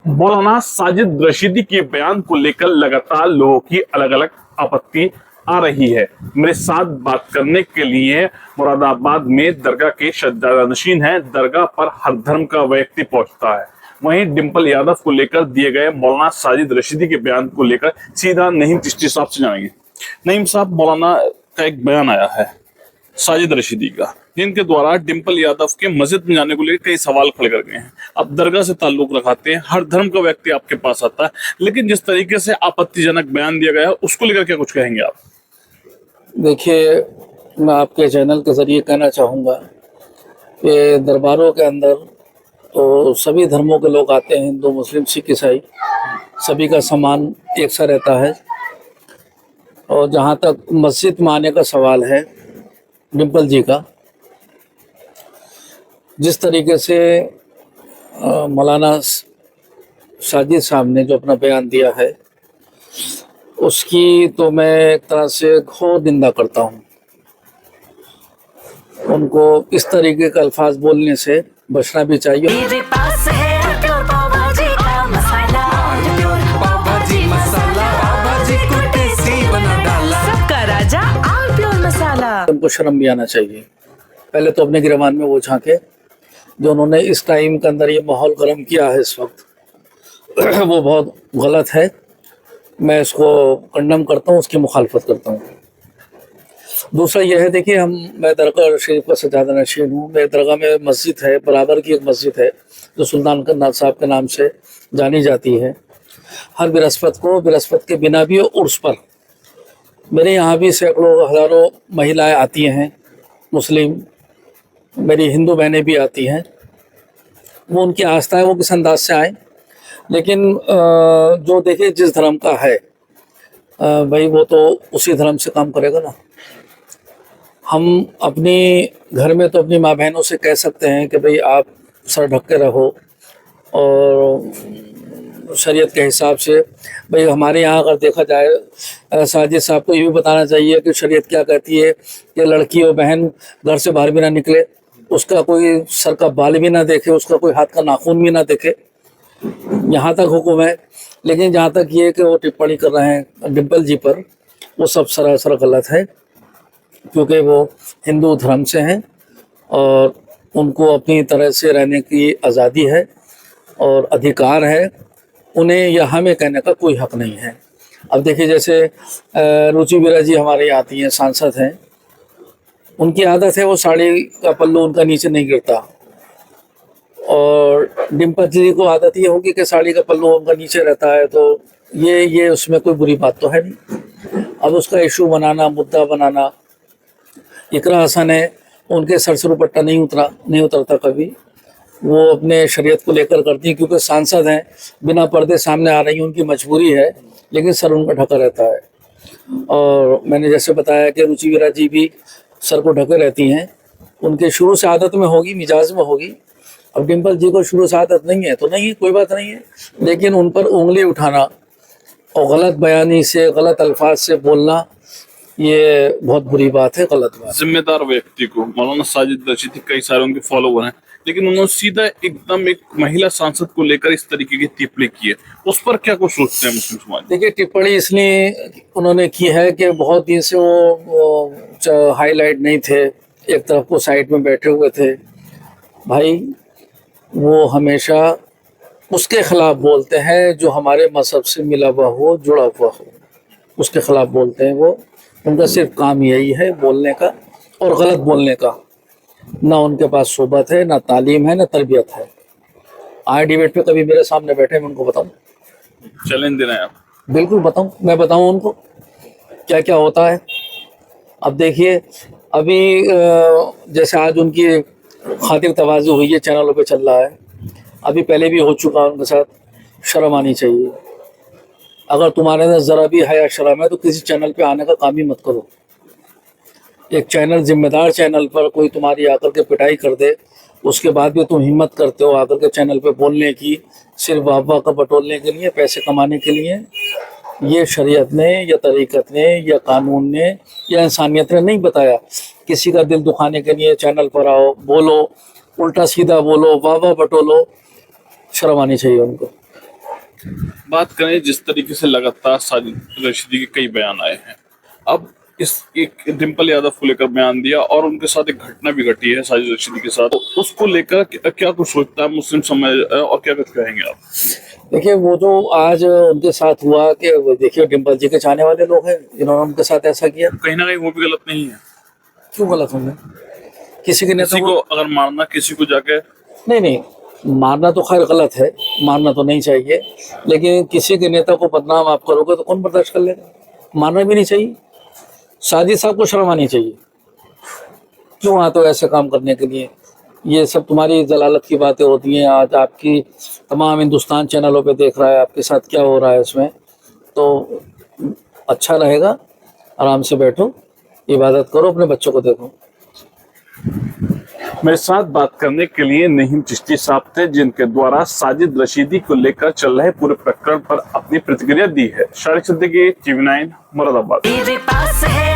मौलाना साजिद रशीदी के बयान को लेकर लगातार लोगों की अलग अलग आपत्ति आ रही है। मेरे साथ बात करने के लिए मुरादाबाद में दरगाह के सज्जादानशीन हैं। दरगाह पर हर धर्म का व्यक्ति पहुंचता है। वहीं डिंपल यादव को लेकर दिए गए मौलाना साजिद रशीदी के बयान को लेकर सीधा नईम चिश्ती साहब से जानेंगे। नईम साहब, मौलाना का एक बयान आया है साजिद रशीदी का, जिनके द्वारा डिंपल यादव के मस्जिद में जाने को लेकर कई सवाल खड़े कर गए हैं। आप दरगाह से ताल्लुक रखाते हैं, हर धर्म का व्यक्ति आपके पास आता है, लेकिन जिस तरीके से आपत्तिजनक बयान दिया गया है उसको लेकर क्या कुछ कहेंगे आप? देखिए, मैं आपके चैनल के जरिए कहना चाहूँगा कि दरबारों के अंदर तो सभी धर्मों के लोग आते हैं, हिंदू मुस्लिम सिख ईसाई, सभी का सामान एक सा रहता है। और जहाँ तक मस्जिद में आने का सवाल है डिंपल जी का, जिस तरीके से मौलाना साजिद साहब ने जो अपना बयान दिया है उसकी तो मैं एक तरह से घोर निंदा करता हूँ। उनको इस तरीके के अल्फाज बोलने से बचना भी चाहिए। मेरे पास है प्योर पाव भाजी का मसाला, पाव भाजी मसाला, पाव भाजी को टेस्टी बना डाला, सबका राजा आल प्योर मसाला। उनको शर्म भी आना चाहिए। पहले तो अपने गिरबान में वो झांके जो उन्होंने इस टाइम के अंदर ये माहौल गर्म किया है इस वक्त वो बहुत गलत है। मैं इसको कंडम करता हूँ, उसकी मुखालफत करता हूँ। दूसरा यह है, देखिए मैं दरगाह शरीफ का सज्जादानशीन हूँ। मेरे दरगाह में मस्जिद है, बराबर की एक मस्जिद है जो सुल्तान कन्नाथ साहब के नाम से जानी जाती है। हर बृहस्पति के बिना भी उर्स पर मेरे यहाँ भी सैकड़ों हज़ारों महिलाएं आती हैं, मुस्लिम, मेरी हिंदू बहनें भी आती हैं। वो उनकी आस्था है, वो किस अंदाज से आए, लेकिन जो देखिए जिस धर्म का है भाई वो तो उसी धर्म से काम करेगा ना। हम अपने घर में तो अपनी माँ बहनों से कह सकते हैं कि भाई आप सर ढक के रहो, और शरीयत के हिसाब से भाई हमारे यहाँ अगर देखा जाए साजिद साहब को ये भी बताना चाहिए कि शरीयत क्या कहती है कि लड़की और बहन घर से बाहर भी ना निकले, उसका कोई सर का बाल भी ना देखे, उसका कोई हाथ का नाखून भी ना देखे, यहाँ तक हुक्म है। लेकिन जहाँ तक ये कि वो टिप्पणी कर रहे हैं डिंपल जी पर, वो सब सरासर गलत है, क्योंकि वो हिंदू धर्म से हैं और उनको अपनी तरह से रहने की आज़ादी है और अधिकार है। उन्हें या हमें कहने का कोई हक नहीं है। अब देखिए, जैसे रुचि वीरा जी हमारे यहाँ आती हैं, सांसद हैं, उनकी आदत है वो साड़ी का पल्लू उनका नीचे नहीं गिरता, और डिंपल जी को आदत ये होगी कि साड़ी का पल्लू उनका नीचे रहता है, तो ये उसमें कोई बुरी बात तो है नहीं। अब उसका इशू बनाना, मुद्दा बनाना, इकरा हसन है, उनके सर से दुपट्टा नहीं उतरता कभी, वो अपने शरीयत को लेकर करती हैं, क्योंकि सांसद हैं, बिना पर्दे सामने आ रही हैं, उनकी मजबूरी है, लेकिन सर उनका ढका रहता है। और मैंने जैसे बताया कि रुचि वीरा जी भी सर को ढके रहती हैं, उनके शुरू से आदत में होगी, मिजाज में होगी। अब डिंपल जी को शुरू से आदत नहीं है तो नहीं, कोई बात नहीं है, लेकिन उन पर उंगली उठाना और गलत बयानी से, गलत अल्फाज से बोलना, ये बहुत बुरी बात है, गलत बात। जिम्मेदार व्यक्ति को मौलाना साजिद रशीदी कई सारे उनके फॉलोवर हैं, लेकिन उन्होंने सीधा एकदम एक महिला सांसद को लेकर इस तरीके की टिप्पणी की है, उस पर क्या कुछ सोचते हैं मुस्लिम समाज? देखिए, टिप्पणी इसलिए उन्होंने की है कि बहुत दिन से वो हाईलाइट नहीं थे, एक तरफ को साइड में बैठे हुए थे। भाई वो हमेशा उसके खिलाफ बोलते हैं जो हमारे मजहब से मिला हुआ हो, जुड़ा हुआ हो, उसके खिलाफ बोलते हैं वो। उनका सिर्फ काम यही है बोलने का और गलत बोलने का। ना उनके पास सोबत है, ना तालीम है, ना तरबियत है। आए डिबेट पे कभी मेरे सामने बैठे, मैं उनको बताऊं, चैलेंज देना है आप? बिल्कुल बताऊं, मैं बताऊं उनको क्या क्या होता है। अब देखिए, अभी जैसे आज उनकी खातिर तवाज़ु हुई है, चैनलों पे चल रहा है, अभी पहले भी हो चुका उनके साथ। शर्म आनी चाहिए। अगर तुम्हारे अंदर ज़रा भी हया शर्म है तो किसी चैनल पे आने का काम ही मत करो। एक चैनल, जिम्मेदार चैनल पर कोई तुम्हारी आकर के पिटाई कर दे, उसके बाद भी तुम हिम्मत करते हो आकर के चैनल पे बोलने की, सिर्फ वाह का बटोरने के लिए, पैसे कमाने के लिए। ये शरीयत ने या तरीक़त ने या कानून ने या इंसानियत ने नहीं बताया। किसी का दिल दुखाने के लिए चैनल पर आओ, बोलो, उल्टा सीधा बोलो, वाह बटोलो, शर्म आनी चाहिए उनको। बात करें जिस तरीके से लगातार साजिद रशीदी के कई बयान आए हैं, अब इस एक डिम्पल यादव को लेकर बयान दिया और उनके साथ एक घटना भी घटी है साजिद रशीदी के साथ, तो उसको लेकर क्या कुछ सोचता है मुस्लिम समाज और क्या कुछ कहेंगे आप? देखिए, वो जो आज उनके साथ हुआ कि वो देखिए डिम्पल जी के चाहने वाले लोग हैं जिन्होंने उनके साथ ऐसा किया। कहीं ना कहीं वो भी गलत नहीं है। क्यों गलत होंगे? किसी के नेता किसी को अगर मारना, किसी को जाके नहीं, मारना तो खैर गलत है, मारना तो नहीं चाहिए, लेकिन किसी के नेता को बदनाम आप करोगे तो कौन बर्दाश्त कर लेगा? मारना भी नहीं चाहिए। साजिद साहब को शर्म आनी चाहिए। क्यों आते हो ऐसे काम करने के लिए? ये सब तुम्हारी जलालत की बातें होती हैं। आज आपकी तमाम हिंदुस्तान चैनलों पे देख रहा है आपके साथ क्या हो रहा है इसमें, तो अच्छा रहेगा आराम से बैठो, इबादत करो, अपने बच्चों को देखो। मेरे साथ बात करने के लिए नहीम चिश्ती साहब थे, जिनके द्वारा साजिद रशीदी को लेकर चल रहे पूरे प्रकरण पर अपनी प्रतिक्रिया दी है। शारिक सिद्दीकी, TV9, मुरादाबाद। मेरे पास है